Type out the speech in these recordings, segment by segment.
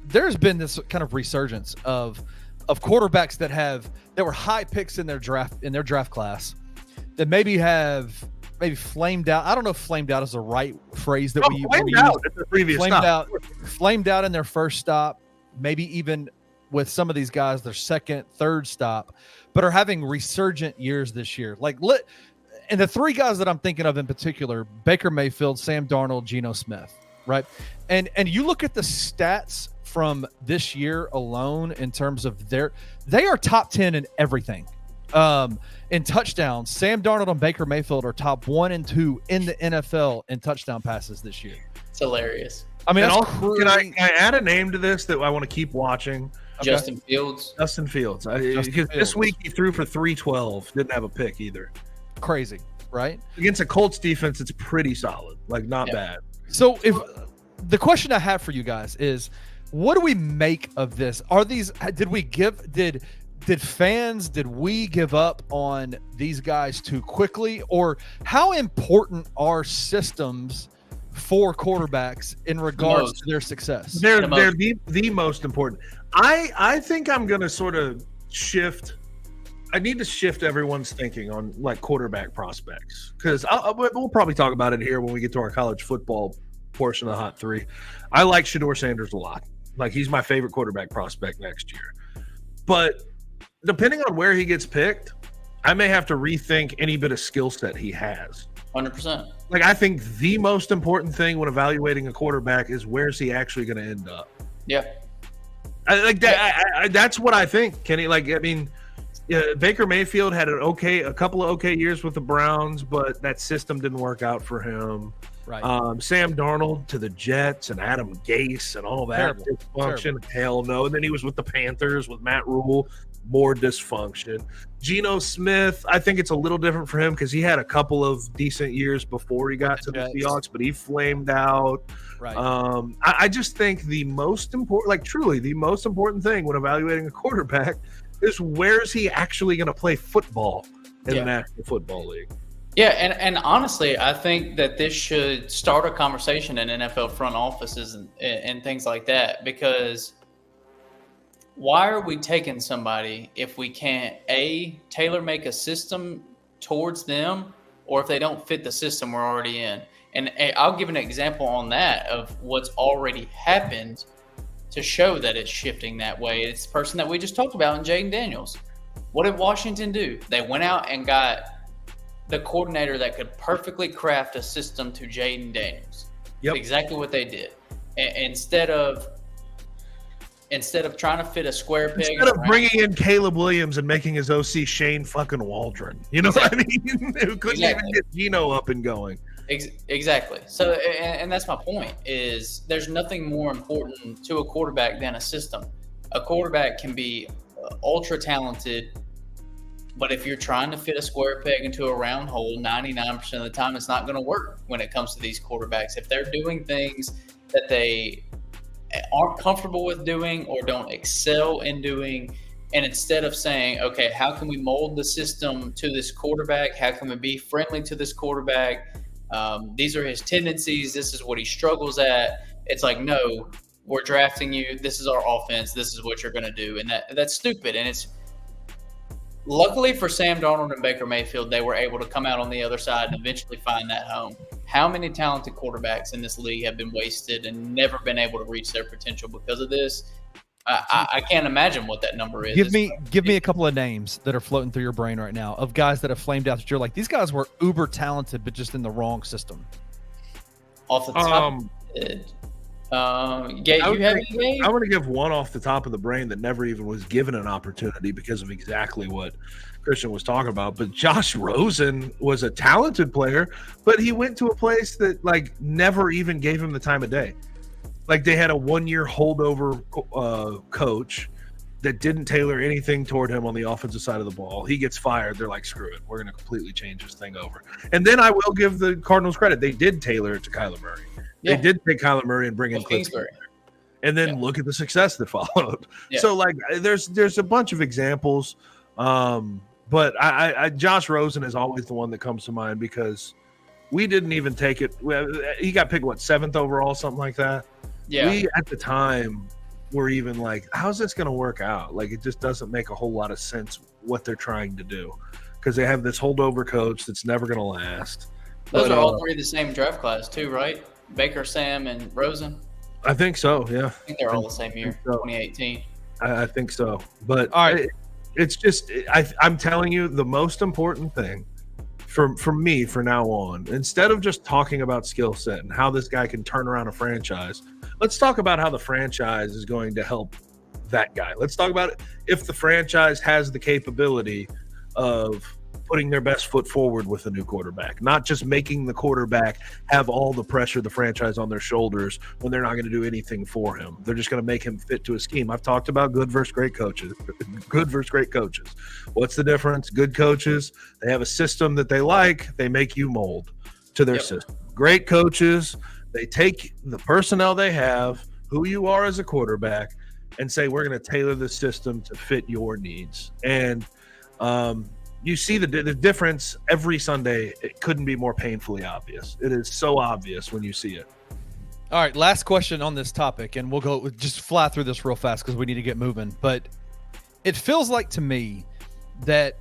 there's been this kind of resurgence of quarterbacks that were high picks in their draft class that maybe flamed out. I don't know if flamed out is the right phrase that we flamed out at the previous stop. Flamed out in their first stop, maybe even with some of these guys their second, third stop, but are having resurgent years this year. And the three guys that I'm thinking of in particular, Baker Mayfield, Sam Darnold, Geno Smith, right? And you look at the stats from this year alone in terms of they are top 10 in everything. In touchdowns, Sam Darnold and Baker Mayfield are top 1 and 2 in the NFL in touchdown passes this year. It's hilarious. I mean, can I add a name to this that I want to keep watching? Okay. Justin Fields. Because this week he threw for 312. Didn't have a pick either. Crazy, right? Against a Colts defense, it's pretty solid. Not bad. So if the question I have for you guys is, what do we make of this? Did we give up on these guys too quickly, or how important are systems for quarterbacks in regards to their success? They're the most important. I think I'm going to sort of shift. I need to shift everyone's thinking on quarterback prospects, because we'll probably talk about it here when we get to our college football portion of the Hot Three. I like Shedeur Sanders a lot. He's my favorite quarterback prospect next year. But depending on where he gets picked, I may have to rethink any bit of skill set he has. 100%. I think the most important thing when evaluating a quarterback is where's he actually going to end up. Yeah. That's what I think, Kenny. Baker Mayfield had a couple of okay years with the Browns, but that system didn't work out for him. Right. Sam Darnold to the Jets and Adam Gase and all that dysfunction. Hell no. And then he was with the Panthers with Matt Rule, more dysfunction. Geno Smith, I think it's a little different for him because he had a couple of decent years before he got to the Seahawks, but he flamed out. Right. I just think the most important, truly the most important thing when evaluating a quarterback is where's he actually going to play football in the National Football League. Yeah, and honestly, I think that this should start a conversation in NFL front offices and things like that, because why are we taking somebody if we can't, tailor-make a system towards them, or if they don't fit the system we're already in? And I'll give an example on that of what's already happened to show that it's shifting that way. It's the person that we just talked about in Jaden Daniels. What did Washington do? They went out and got the coordinator that could perfectly craft a system to Jaden Daniels. Yep. Exactly what they did. Instead of trying to fit a square peg. Instead of bringing in Caleb Williams and making his OC Shane fucking Waldron. You know what I mean? Who couldn't even get Geno up and going. Exactly. So, and that's my point, is there's nothing more important to a quarterback than a system. A quarterback can be ultra talented, but if you're trying to fit a square peg into a round hole, 99% of the time it's not going to work when it comes to these quarterbacks. If they're doing things that they aren't comfortable with doing or don't excel in doing, and instead of saying, okay, how can we mold the system to this quarterback? How can we be friendly to this quarterback? These are his tendencies. This is what he struggles at. It's no, we're drafting you. This is our offense. This is what you're going to do. And that's stupid. And it's luckily for Sam Darnold and Baker Mayfield, they were able to come out on the other side and eventually find that home. How many talented quarterbacks in this league have been wasted and never been able to reach their potential because of this? I can't imagine what that number is. Give me a couple of names that are floating through your brain right now of guys that have flamed out that you're like, these guys were uber talented, but just in the wrong system. Off the top of the head. I want to give one off the top of the brain that never even was given an opportunity because of exactly what Christian was talking about. But Josh Rosen was a talented player, but he went to a place that never even gave him the time of day. They had a 1-year holdover coach that didn't tailor anything toward him on the offensive side of the ball. He gets fired. They're like, screw it. We're going to completely change this thing over. And then I will give the Cardinals credit. They did tailor it to Kyler Murray. Yeah. They did take Kyler Murray and bring in Kingsbury. And then look at the success that followed. Yeah. So, there's a bunch of examples. But I Josh Rosen is always the one that comes to mind because we didn't even take it. He got picked, 7th overall, something like that. Yeah. We, at the time, were even like, how's this going to work out? Like, it just doesn't make a whole lot of sense what they're trying to do because they have this holdover coach that's never going to last. Those are all three the same draft class too, right? Baker, Sam, and Rosen. I think so, yeah. I think they're all the same year, 2018. I think so. But All right. it's just I'm telling you, the most important thing for me for now on, instead of just talking about skill set and how this guy can turn around a franchise, let's talk about how the franchise is going to help that guy. Let's talk about it if the franchise has the capability of putting their best foot forward with a new quarterback, not just making the quarterback have all the pressure of the franchise on their shoulders when they're not going to do anything for him. They're just going to make him fit to a scheme. I've talked about good versus great coaches. Good versus great coaches. What's the difference? Good coaches, they have a system that they like. They make you mold to their system. Great coaches, they take the personnel they have, who you are as a quarterback, and say, we're going to tailor the system to fit your needs. And you see the difference every Sunday. It couldn't be more painfully obvious. It is so obvious when you see it. All right, last question on this topic, and we'll go just fly through this real fast because we need to get moving. But it feels like to me that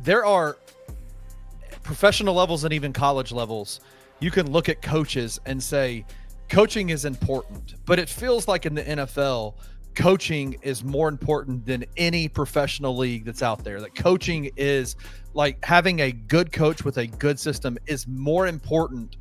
there are professional levels and even college levels. You can look at coaches and say coaching is important, but it feels like in the NFL, coaching is more important than any professional league that's out there. That coaching is like having a good coach with a good system is more important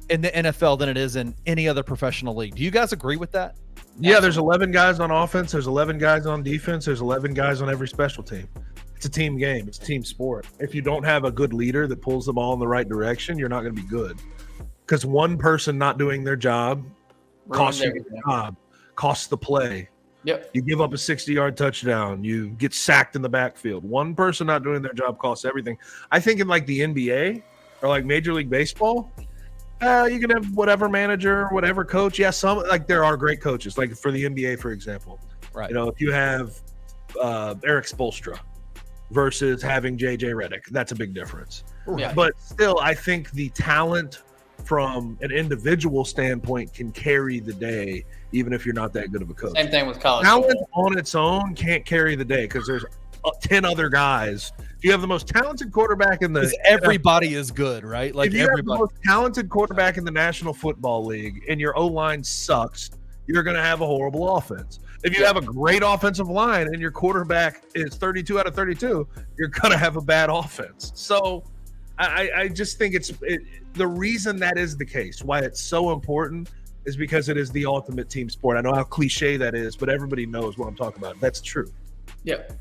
in the NFL than it is in any other professional league. Do you guys agree with that? Yeah, there's 11 guys on offense. There's 11 guys on defense. There's 11 guys on every special team. It's a team game. It's a team sport. If you don't have a good leader that pulls the ball in the right direction, you're not going to be good. Because one person not doing their job costs you the job, costs the play. Yep. You give up a 60-yard touchdown. You get sacked in the backfield. One person not doing their job costs everything. I think in like the NBA or like Major League Baseball, you can have whatever manager, whatever coach. Yeah, some like there are great coaches. Like for the NBA, for example, Right. you know, if you have Eric Spoelstra versus having JJ Redick, that's a big difference. Yeah. But still, I think the talent from an individual standpoint can carry the day, even if you're not that good of a coach. Same thing with college. Talent on its own can't carry the day because there's 10 other guys. If you have the most talented quarterback in the Because everybody is good, right? Like if you have the everybody. most talented quarterback in the National Football League and your O-line sucks, you're going to have a horrible offense. If you have a great offensive line and your quarterback is 32 out of 32, you're going to have a bad offense. So I just think the reason that is the case, why it's so important, is because it is the ultimate team sport. I know how cliche that is, but everybody knows what I'm talking about. That's true. Yep.